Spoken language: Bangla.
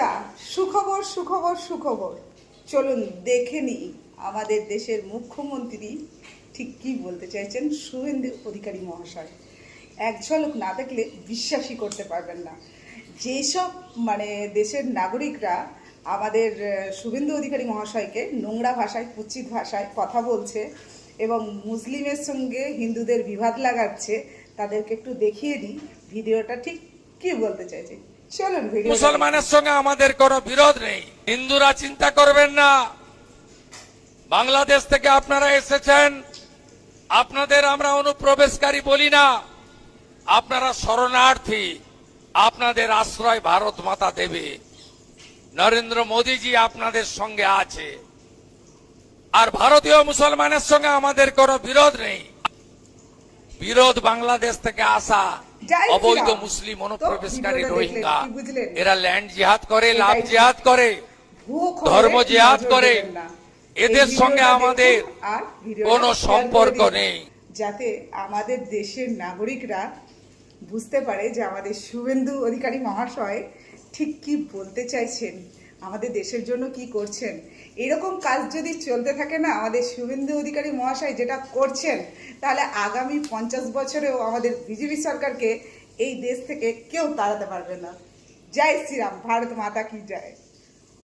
বন্ধুরা, সুখবর সুখবর সুখবর। চলুন দেখে নিই আমাদের দেশের মুখ্যমন্ত্রী ঠিক কী বলতে চাইছেন শুভেন্দু অধিকারী মহাশয়। এক ঝলক না দেখলে বিশ্বাসই করতে পারবেন না। যেসব দেশের নাগরিকরা আমাদের শুভেন্দু অধিকারী মহাশয়কে নোংরা ভাষায়, কুৎসিত ভাষায় কথা বলছে এবং মুসলিমের সঙ্গে হিন্দুদের বিবাদ লাগাচ্ছে, তাদেরকে একটু দেখিয়ে দিই ভিডিওটা ঠিক কী বলতে চাইছে। চলুন ভিডিও। মুসলমানের সঙ্গে আমাদের কোনো বিরোধ নেই। হিন্দুরা চিন্তা করবেন না, বাংলাদেশ থেকে আপনারা এসেছেন, আপনাদের আমরা অনুপ্রবেশকারী বলি না, আপনারা শরণার্থী, আপনাদের আশ্রয় ভারত মাতা দেবে। নরেন্দ্র মোদীজি আপনাদের সঙ্গে আছে, আর ভারতীয় মুসলমানের সঙ্গে আমাদের কোনো বিরোধ নেই। বিরোধ বাংলাদেশ থেকে আসা অবৈধ মুসলিম অনুপ্রবেশকারী রোহিঙ্গা, এরা ল্যান্ড জিহাদ করে, লাভ জিহাদ করে, ধর্ম জিহাদ করে, এদের সঙ্গে আমাদের কোনো সম্পর্ক নেই। যাতে আমাদের দেশের নাগরিকরা বুঝতে পারে যে আমাদের শুভেন্দু অধিকারী মহাশয় ঠিক কি বলতে চাইছেন, আমাদের দেশের জন্য কি করছেন। এরকম কাজ যদি চলতে থাকে না, আমাদের শুভেন্দু অধিকারী মহাশয় যেটা করছেন, তাহলে আগামী 50 বছরেও আমাদের বিজেপি সরকারকে এই দেশ থেকে কেউ তাড়াতে পারবে না। জয় শ্রীরাম, ভারত মাতা কি জয়।